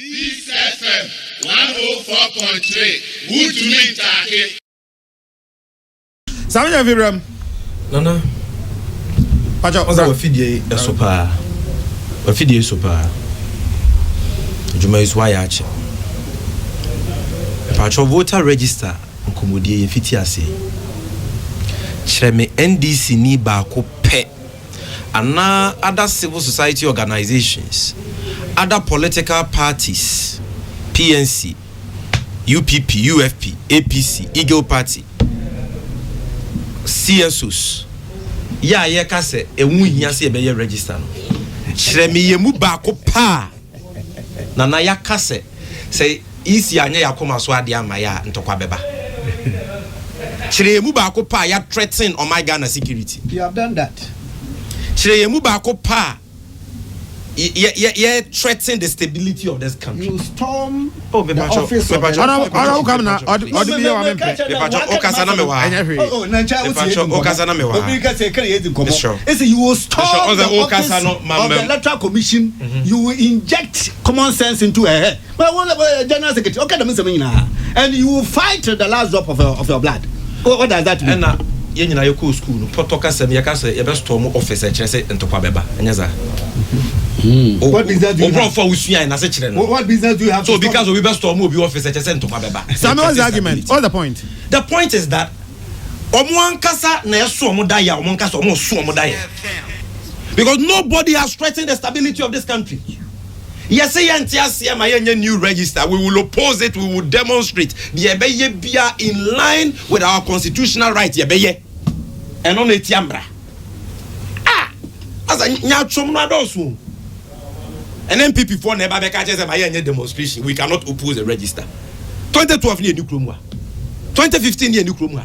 Peace FM 104.3. Good to meet you. Samanya Viram. Nana. Pacho. Oza wafidie esopa. Wafidie esopa. Juma is why ache. Pacho voter register nkomodie yefiti ase. Chreme NDC ni ba ko pe. Ana other civil society organizations, other political parties, PNC, UPP, UFP, APC, Eagle Party, CSOs. Ya kase emu hia se be register no. Chreme yemu ba ko pa. Na ya kase say isi anya yakoma so ade amaya ntokwa beba. Chreme ba ko pa ya threaten on my Ghana security. You have done that. Chireyemu ba ko pa ye threaten the stability of this country. You storm the office of come na odi biya wa mempe. You will storm the office of the Electoral Commission. You will inject common sense into her head. But one general secretary, and you will fight the last drop of your blood. What does that mean? Yenyina yeko school no potoka sem yakase ye be storm office e kire ntokwa beba enyaza. What business do you have? What business do you have? So because we be storm obi office e kire ntokwa beba. Samuel's argument. What's the point? The point is that omo ankasa na yeso omo da ya omo ankasa omo so omo da ya. Because nobody has threatened the stability of this country. Yes, new register. We will oppose it. We will demonstrate. The bia in line with our constitutional right. And on the tiambra. As a nyachom na dosu. And then people for never catches a demonstration. We cannot oppose the register. 2012 year new krumwa. 2015 year new krumwa.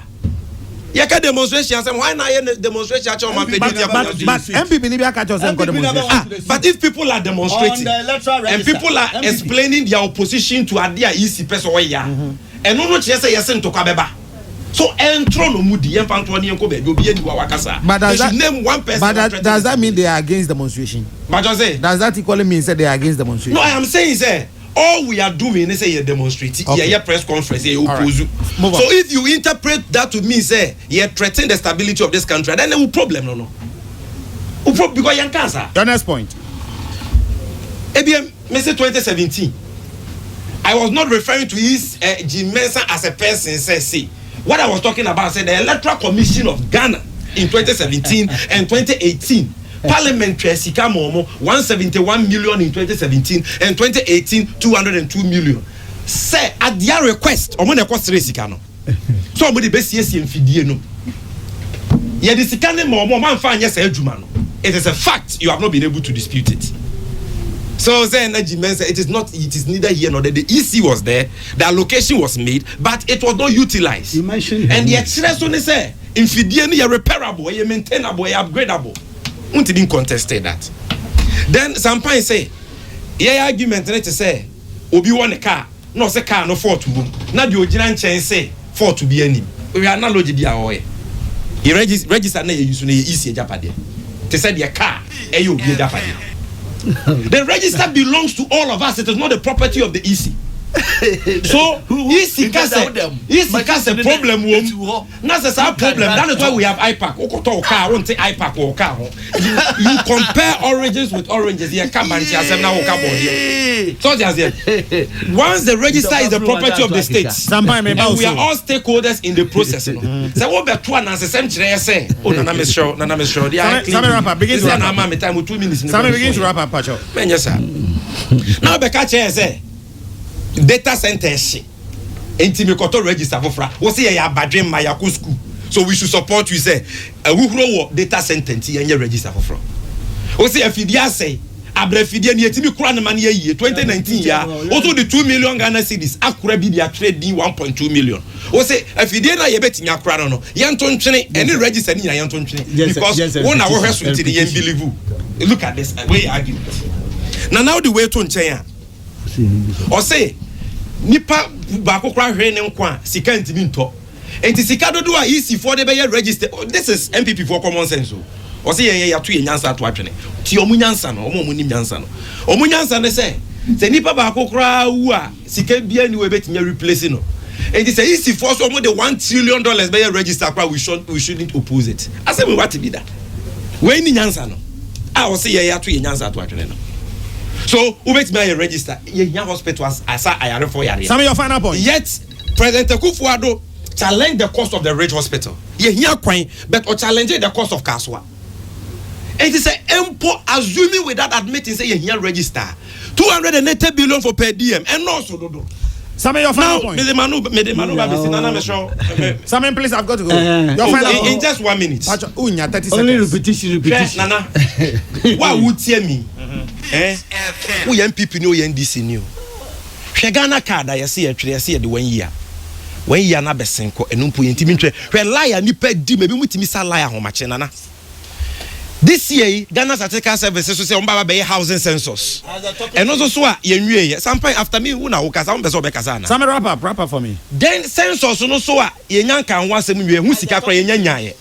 Yaka demonstration and why not demonstration but MPP Libya catch us but if people are demonstrating and people are explaining their opposition to Adia EC person and no say yes to Kabeba. So entro no mudi empantoni enko be obi eni wa wakasa. But name one person. But does that mean they are against demonstration? But does that equally mean that they are against demonstration? No, I am saying say all we are doing is say you demonstrate. Okay. Yeah, press conference. Yeah, oppose. So if you interpret that to mean say you threaten the stability of this country, then there will problem no. Because you cancer. Your next point. ABM, Mr. 2017. I was not referring to his Jim Mensah as a person. See, what I was talking about said the Electoral Commission of Ghana in 2017 and 2018. Parliamentary sika momo 171 million in 2017 and 2018 202 million. Say at their request omo na cost sika no. So omo de besie mfidie no. Ye de sika ne momo man fa anya say adwuma no. It is a fact, you have not been able to dispute it. So say energy men say it is neither here nor there. The EC was there, the allocation was made, but it was not utilized. You mentioned and yet so say mfidie no ye repairable, ye maintainable, ye upgradable. Didn't contest that. Then some point say, yeah, argument to say, Obi want a car, no say car no fault to boom. Now the original chain say fault to be any. We are analogy dia way. He register na you so easy japade. They said your car, you be japade. The register belongs to all of us. It is not the property of the EC. So EC has a problem. That's a problem. That is why we have IPAC. I won't say IPAC or car. You compare oranges with oranges. Here, come and see. So once the register is the property of the states, and we are all stakeholders in the process. So what be two and the same say? Oh, Nana Michelle. Begin to wrap up, Pacho. Yes, sir. Now the catcher say. Data center Intimicoto register for fra. We say ya badrim my school. So we should support you say who grow data center and register for fra. We say if you say abrefidia ni etimi kura na man ye 2019 ya also the 2 million Ghana cedis akura bi dia trade 1.2 million. We say if you dey na ye betimi akura no yanto ntwene any register ni yanto ntwene because one na wo hweso ntini ye believe. Look at this way argument. Now the way to nchen or say nipa bako kwa hwe ne nkwa sika ntimi nto enti sika dodo a EC for the be register. This is MPP for common sense. O say ye to ye nyansa to atwene ti omunyansa no omo nim nyansa no omunyansa ne say Say nipa baako kura wu a sika bia ni we betime replace no. And say easy for so more than $1 trillion by register we shouldn't oppose it. I say we want to be that. We ni nyansa no. I will say ya to nyansa to atwene no. So we betime register ye hospital as ayare for yare. Some of your final point. Yet President Akufo-Addo challenge the cost of the Ridge Hospital. Ye here kwan but or challenge the cost of Kaswa. And he say empo assuming without admitting say ye here register 280 billion for per diem and also do. Some of your final point. Some please I've got to go. Your final point. In just 1 minute. Pacho, 30 seconds. Only repetition. Nana. Why would tell me? Who MPP no NDC new. Ghana card I see the 1 year. 1 year na besenko enumpo yentimi ntwe. Hwe liar nipa di maybe mutimi sa liar ho mache nana. This year, Ghana Statistical Services say on baba housing census. And also so yenwie. Sometime after me una wo kasa on be so be kasa na. Some wrap up for me. Then census no so yenyan kan ho asem nwie hu sika kra yenyanyaye.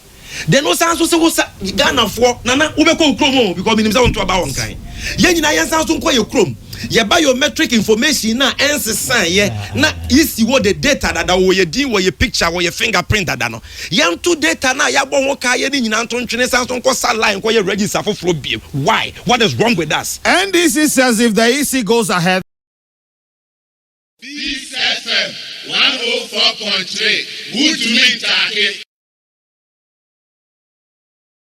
Then no sanso se wo Ghana for nana wo be ko krom because minim say won to aba won kan. Yen nyina yen sanso nko ye krom. Ye biometric information na ensesan ye na isi wo the data that wo ye din wo ye picture wo ye fingerprint that no yen to data na ya bon wo ka ye ni nyina nto ntwene sanso nko sa line ko ye register for flow bi. Why? What is wrong with us? NDC says if the EC goes ahead, Peace FM 104.3 Good to meet